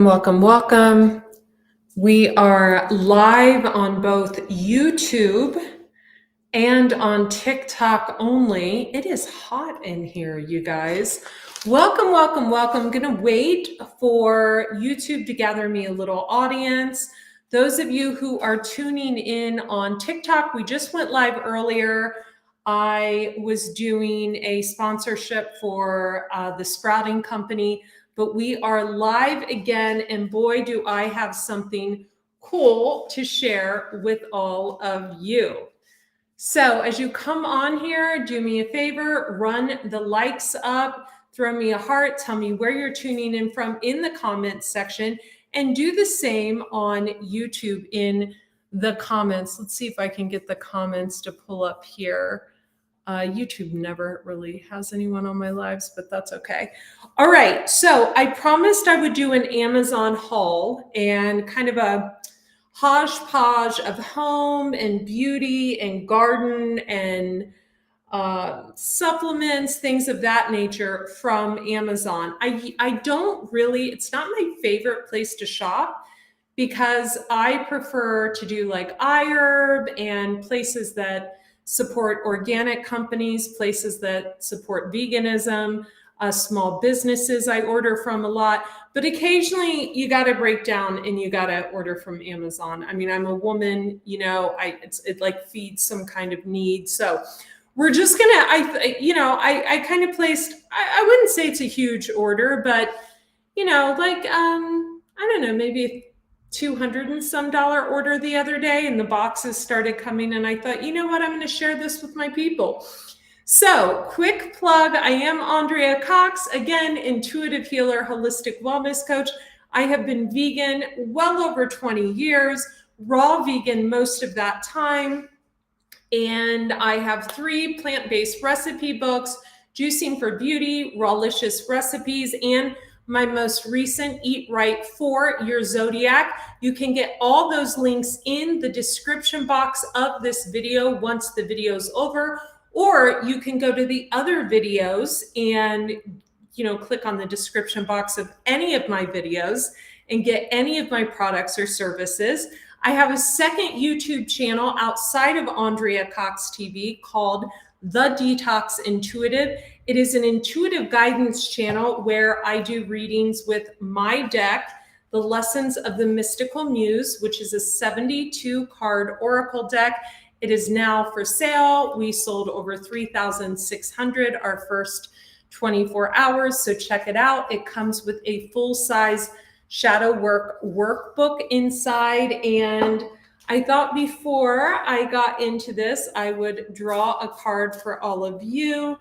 Welcome, welcome. We are live on both YouTube and on TikTok only. It is hot in here, you guys. Welcome, welcome, welcome. I'm gonna wait for YouTube to gather me a little audience. Those of you who are tuning in on TikTok, we just went live earlier. I was doing a sponsorship for the Sprouting Company, but we are live again, and boy, do I have something cool to share with all of you. So as you come on here, do me a favor, run the likes up, throw me a heart, tell me where you're tuning in from in the comments section, and do the same on YouTube in the comments. Let's see if I can get the comments to pull up here. YouTube never really has anyone on my lives, but that's okay. All right, so I promised I would do an Amazon haul and kind of a hodgepodge of home and beauty and garden and supplements, things of that nature from Amazon. I don't really, it's not my favorite place to shop because I prefer to do like 𝗟𝗡 and places that support organic companies, places that support veganism, small businesses I order from a lot, but occasionally you got to break down and you got to order from Amazon. I mean, I'm a woman, you know, it like feeds some kind of need. So we're just gonna, I kind of placed, I wouldn't say it's a huge order, but you know, like, I don't know, maybe $200 and some order the other day, and the boxes started coming, and I thought, you know what, I'm going to share this with my people. So quick plug, I am Andrea Cox, again, intuitive healer, holistic wellness coach. I have been vegan well over 20 years, raw vegan most of that time. And I have 3 plant-based recipe books, Juicing for Beauty, Rawlicious Recipes, and my most recent Eat Right for Your Zodiac. You can get all those links in the description box of this video once the video's over, or you can go to the other videos and, you know, click on the description box of any of my videos and get any of my products or services. I have a second YouTube channel outside of Andrea Cox TV called The Detox Intuitive. It is an intuitive guidance channel where I do readings with my deck, the Lessons of the Mystical Muse, which is a 72 card oracle deck. It is now for sale. We sold over 3,600 our first 24 hours, so check it out. It comes with a full-size shadow work workbook inside, and I thought before I got into this, I would draw a card for all of you,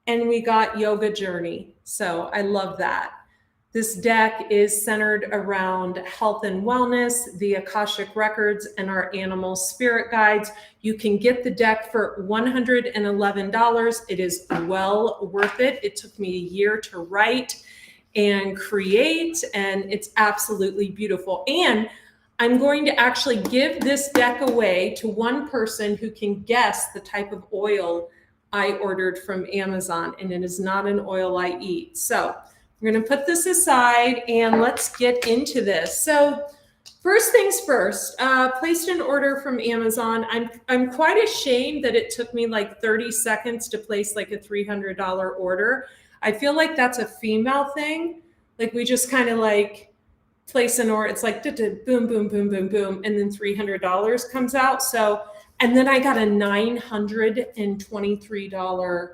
and we got Yoga Journey. So I love that. This deck is centered around health and wellness, the Akashic records, and our animal spirit guides. You can get the deck for $111. It is well worth it. It took me a year to write and create, and it's absolutely beautiful. And I'm going to actually give this deck away to one person who can guess the type of oil I ordered from Amazon, and it is not an oil I eat. So we're going to put this aside and let's get into this. So first things first, placed an order from Amazon. I'm quite ashamed that it took me like 30 seconds to place like a $300 order. I feel like that's a female thing. Like we just kind of like place an order. It's like boom, boom, boom, boom, boom. And then $300 comes out. So, and then I got a $923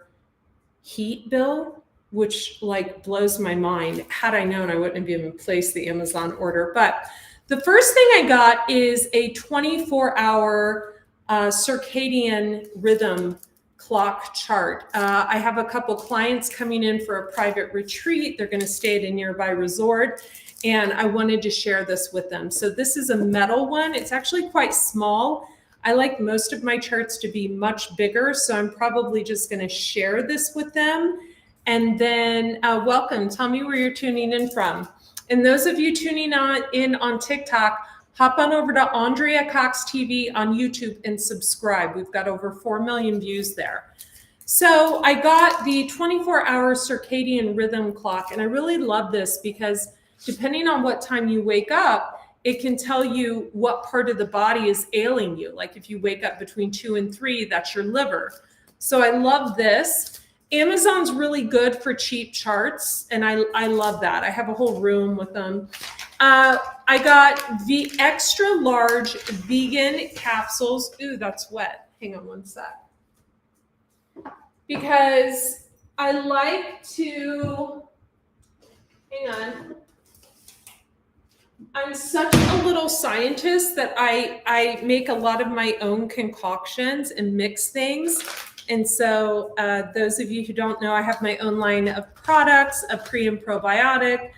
heat bill, which like blows my mind. Had I known, I wouldn't have even placed the Amazon order. But the first thing I got is a 24-hour circadian rhythm clock chart. I have a couple clients coming in for a private retreat. They're going to stay at a nearby resort, and I wanted to share this with them. So this is a metal one. It's actually quite small. I like most of my charts to be much bigger, so I'm probably just going to share this with them. And then welcome. Tell me where you're tuning in from. And those of you tuning in on TikTok, hop on over to Andrea Cox TV on YouTube and subscribe. We've got over 4 million views there. So I got the 24-hour circadian rhythm clock, and I really love this because depending on what time you wake up, it can tell you what part of the body is ailing you. Like if you wake up between 2 and 3, that's your liver. So I love this. Amazon's really good for cheap charts, and I love that. I have a whole room with them. I got the extra large vegan capsules. Ooh, that's wet. Hang on one sec. Because I like to, hang on. I'm such a little scientist that I make a lot of my own concoctions and mix things. And so those of you who don't know, I have my own line of products, a pre and probiotic,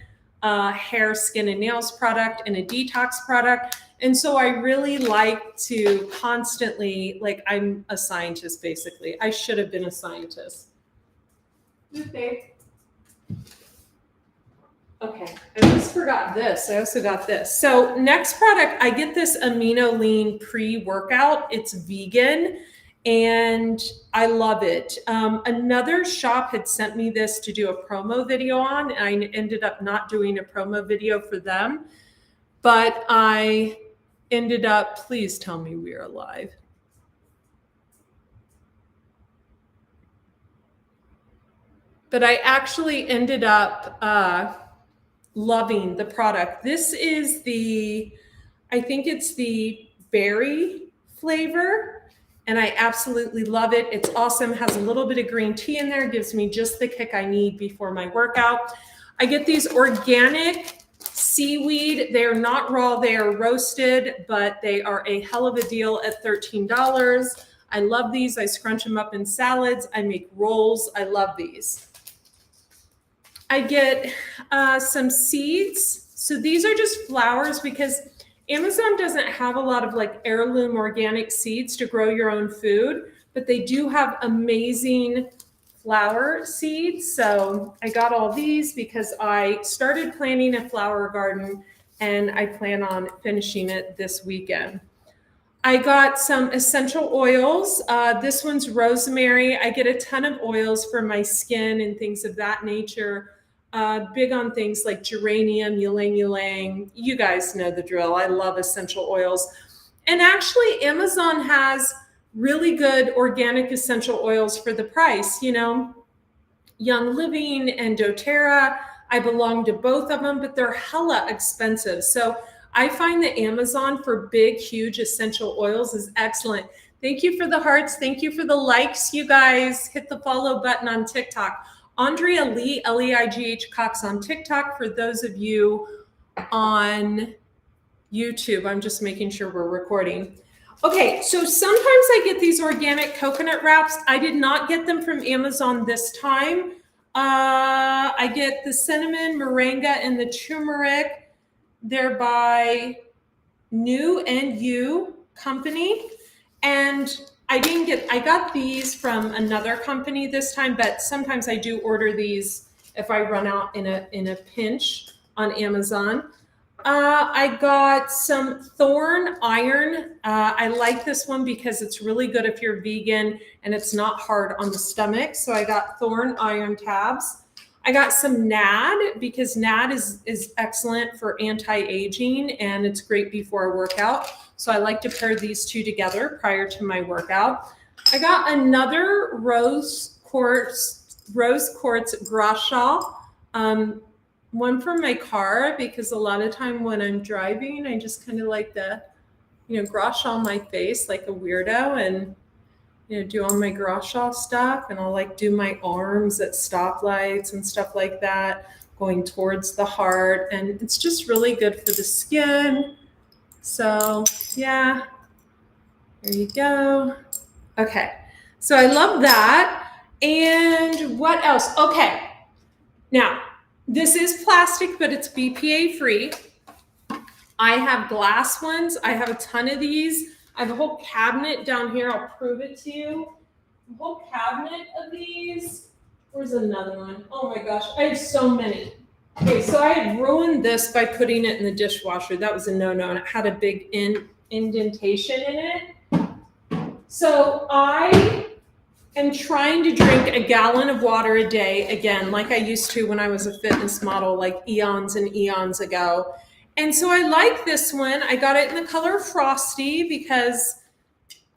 hair, skin, and nails product, and a detox product. And so I really like to constantly, like, I'm a scientist, basically. I should have been a scientist. Okay. Okay, I just forgot this. I also got this. So next product, I get this Amino Lean pre-workout. It's vegan. And I love it. Another shop had sent me this to do a promo video on, and I ended up not doing a promo video for them, but I ended up, please tell me we are live. But I actually ended up loving the product. This is the, I think it's the berry flavor. And I absolutely love it. It's awesome. Has a little bit of green tea in there. Gives me just the kick I need before my workout. I get these organic seaweed. They are not raw. They are roasted, but they are a hell of a deal at $13. I love these. I scrunch them up in salads. I make rolls. I love these. I get some seeds. So these are just flowers because Amazon doesn't have a lot of like heirloom organic seeds to grow your own food, but they do have amazing flower seeds. So I got all these because I started planting a flower garden and I plan on finishing it this weekend. I got some essential oils. This one's rosemary. I get a ton of oils for my skin and things of that nature. Big on things like geranium, ylang ylang. You guys know the drill. I love essential oils. And actually, Amazon has really good organic essential oils for the price. You know, Young Living and doTERRA, I belong to both of them, but they're hella expensive. So I find that Amazon for big, huge essential oils is excellent. Thank you for the hearts. Thank you for the likes, you guys. Hit the follow button on TikTok. Andrea Lee, L-E-I-G-H Cox on TikTok. For those of you on YouTube, I'm just making sure we're recording. Okay, so sometimes I get these organic coconut wraps. I did not get them from Amazon this time. I get the cinnamon, moringa, and the turmeric. They're by New and You Company. And I got these from another company this time, but sometimes I do order these if I run out in a pinch on Amazon. I got some Thorn Iron. I like this one because it's really good if you're vegan and it's not hard on the stomach. So I got Thorn Iron tabs. I got some NAD because NAD is excellent for anti-aging and it's great before a workout. So I like to pair these two together prior to my workout. I got another rose quartz gras shawl, one for my car because a lot of time when I'm driving, I just kind of like to, gras shawl my face like a weirdo and, do all my gras shawl stuff. And I'll like do my arms at stoplights and stuff like that, going towards the heart. And it's just really good for the skin. So yeah, there you go. Okay, so I love that. And what else? Okay, now this is plastic, but it's BPA free. I have glass ones. I have a ton of these. I have a whole cabinet down here. I'll prove it to you. A whole cabinet of these. Where's another one? Oh my gosh, I have so many. Okay, so I had ruined this by putting it in the dishwasher. That was a no-no, and it had a big indentation in it. So I am trying to drink a gallon of water a day again, like I used to when I was a fitness model, like eons and eons ago. And so I like this one. I got it in the color Frosty because,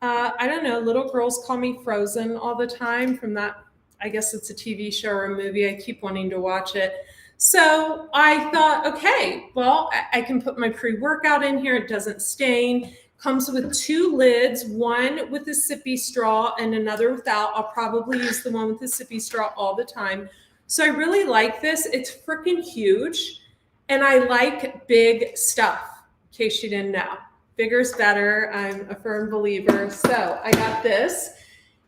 I don't know, little girls call me Frozen all the time from that. I guess it's a TV show or a movie. I keep wanting to watch it. So I thought, okay, well, I can put my pre-workout in here. It doesn't stain. Comes with 2 lids, one with a sippy straw and another without. I'll probably use the one with the sippy straw all the time. So I really like this. It's freaking huge. And I like big stuff, in case you didn't know. Bigger's better. I'm a firm believer. So I got this.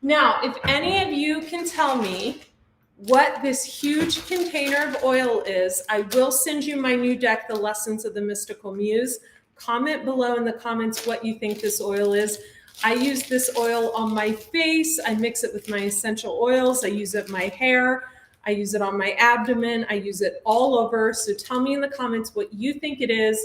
Now, if any of you can tell me what this huge container of oil is, I will send you my new deck, The Lessons of the Mystical Muse. Comment below in the comments what you think this oil is. I use this oil on my face. I mix it with my essential oils. I use it in my hair. I use it on my abdomen. I use it all over. So tell me in the comments what you think it is.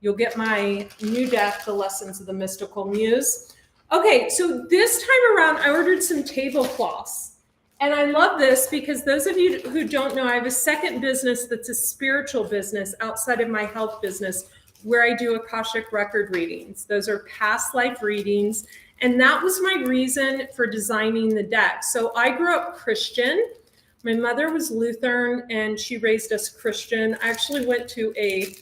You'll get my new deck, The Lessons of the Mystical Muse. Okay, so this time around, I ordered some tablecloths. And I love this because those of you who don't know, I have a second business that's a spiritual business outside of my health business, where I do Akashic record readings. Those are past life readings. And that was my reason for designing the deck. So I grew up Christian. My mother was Lutheran and she raised us Christian. I actually went to a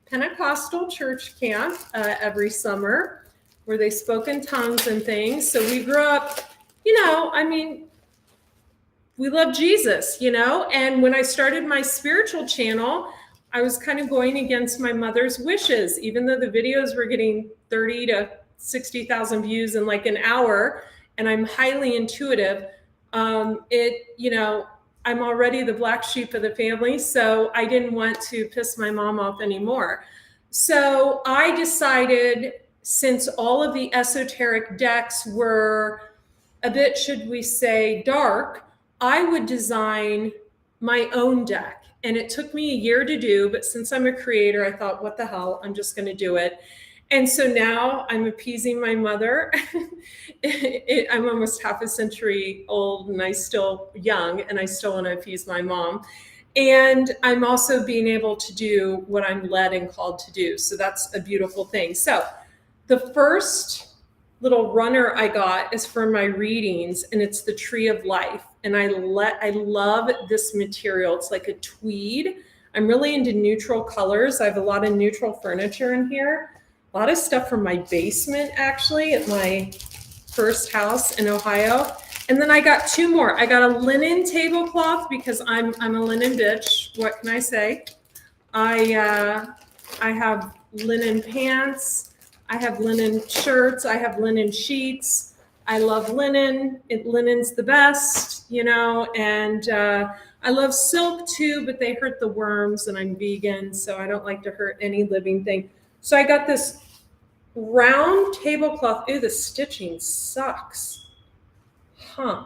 Pentecostal church camp every summer where they spoke in tongues and things. So we grew up, you know, I mean, we love Jesus, you know? And when I started my spiritual channel, I was kind of going against my mother's wishes, even though the videos were getting 30 to 60,000 views in like an hour, and I'm highly intuitive. You know, I'm already the black sheep of the family, so I didn't want to piss my mom off anymore. So I decided, since all of the esoteric decks were a bit, should we say, dark, I would design my own deck. And it took me a year to do, but since I'm a creator, I thought, what the hell, I'm just going to do it. And so now I'm appeasing my mother. I'm almost half a century old and I still young, and I still want to appease my mom. And I'm also being able to do what I'm led and called to do. So that's a beautiful thing. So the first little runner I got is for my readings, and it's the Tree of Life. And I love this material. It's like a tweed. I'm really into neutral colors. I have a lot of neutral furniture in here. A lot of stuff from my basement, actually, at my first house in Ohio. And then I got 2 more. I got a linen tablecloth because I'm a linen bitch. What can I say? I have linen pants. I have linen shirts. I have linen sheets. I love linen. Linen's the best, you know, and I love silk too, but they hurt the worms, and I'm vegan, so I don't like to hurt any living thing. So I got this round tablecloth. Ew, the stitching sucks. Huh.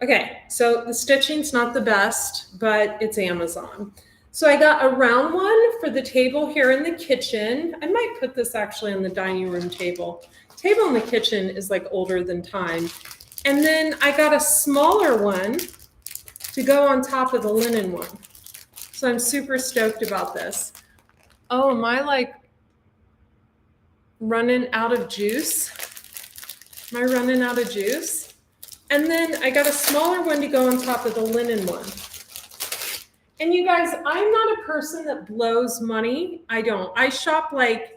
Okay, so the stitching's not the best, but it's Amazon. So I got a round one for the table here in the kitchen. I might put this actually on the dining room table. Table in the kitchen is like older than time. And then I got a smaller one to go on top of the linen one. So I'm super stoked about this. Oh, am I like running out of juice? Am I running out of juice? And then I got a smaller one to go on top of the linen one. And you guys, I'm not a person that blows money. I don't. I shop like,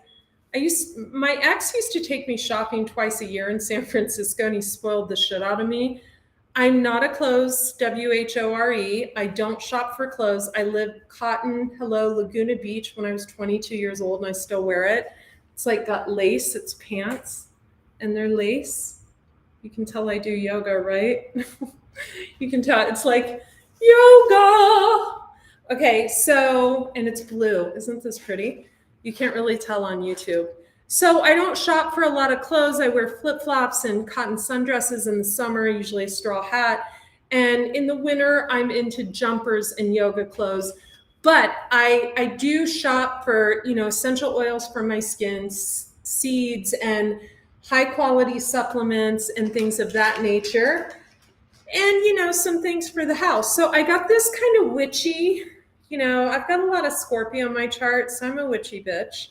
my ex used to take me shopping twice a year in San Francisco, and he spoiled the shit out of me. I'm not a clothes, WHORE. I don't shop for clothes. I live cotton, Laguna Beach when I was 22 years old, and I still wear it. It's like got lace, it's pants, and they're lace. You can tell I do yoga, right? You can tell it's like yoga. Okay, so, and it's blue. Isn't this pretty? You can't really tell on YouTube. So I don't shop for a lot of clothes. I wear flip-flops and cotton sundresses in the summer, usually a straw hat. And in the winter, I'm into jumpers and yoga clothes. But I do shop for, you know, essential oils for my skin, seeds, and high quality supplements and things of that nature. And, you know, some things for the house. So I got this kind of witchy, you know, I've got a lot of Scorpio on my chart, so I'm a witchy bitch.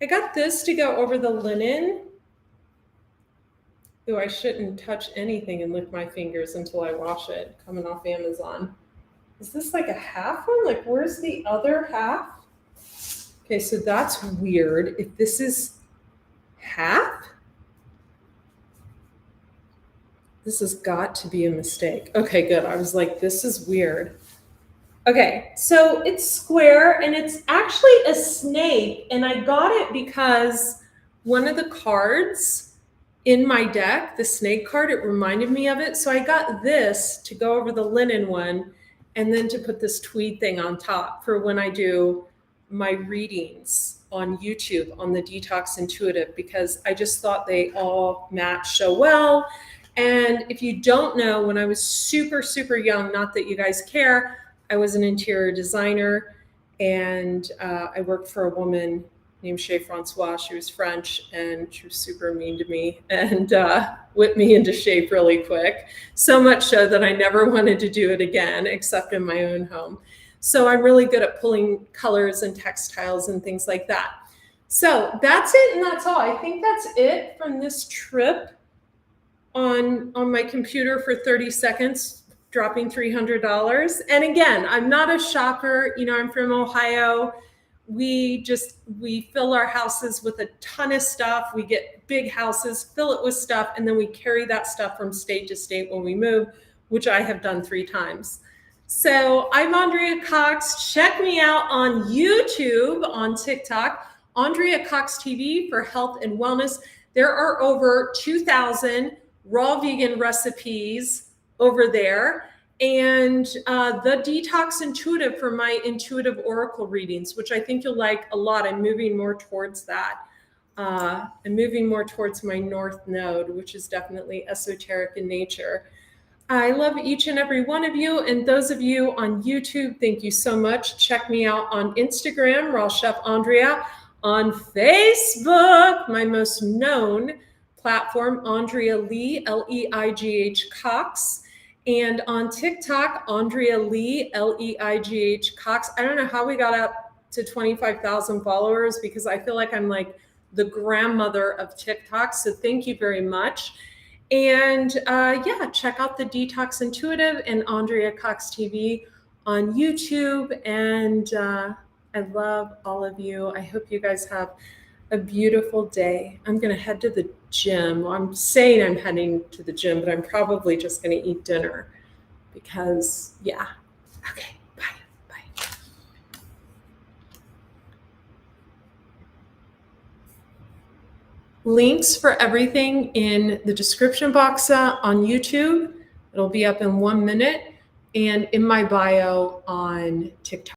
I got this to go over the linen. Ooh, I shouldn't touch anything and lick my fingers until I wash it, coming off Amazon. Is this like a half one? Like, where's the other half? Okay, so that's weird. If this is half, this has got to be a mistake. Okay, good. I was like, this is weird. Okay, so it's square and it's actually a snake, and I got it because one of the cards in my deck, the snake card, it reminded me of it. So I got this to go over the linen one and then to put this tweed thing on top for when I do my readings on YouTube on the Detox Intuitive, because I just thought they all match so well. And if you don't know, when I was super, super young, not that you guys care, I was an interior designer, and I worked for a woman named 𝗧𝗵𝗲. She was French, and she was super mean to me and whipped me into shape really quick. So much so that I never wanted to do it again, except in my own home. So I'm really good at pulling colors and textiles and things like that. So that's it, and that's all. I think that's it from this trip on my computer for 30 seconds, dropping $300. And again, I'm not a shopper. You know, I'm from Ohio. We fill our houses with a ton of stuff. We get big houses, fill it with stuff, and then we carry that stuff from state to state when we move, which I have done 3 times. So I'm Andrea Cox. Check me out on YouTube, on TikTok, Andrea Cox TV for health and wellness. There are over 2,000 raw vegan recipes over there. And the Detox Intuitive for my intuitive oracle readings, which I think you'll like a lot. I'm moving more towards that. I'm moving more towards my North Node, which is definitely esoteric in nature. I love each and every one of you. And those of you on YouTube, thank you so much. Check me out on Instagram, Raw Chef Andrea. On Facebook, my most known platform, Andrea Lee, L-E-I-G-H Cox. And on TikTok, Andrea Lee, L-E-I-G-H Cox. I don't know how we got up to 25,000 followers, because I feel like I'm like the grandmother of TikTok. So thank you very much. And yeah, check out the Detox Intuitive and Andrea Cox TV on YouTube. And I love all of you. I hope you guys have a beautiful day. I'm going to head to the gym. Well, I'm saying I'm heading to the gym, but I'm probably just going to eat dinner because, yeah. Okay, bye. Bye. Links for everything in the description box on YouTube. It'll be up in 1 minute, and in my bio on TikTok.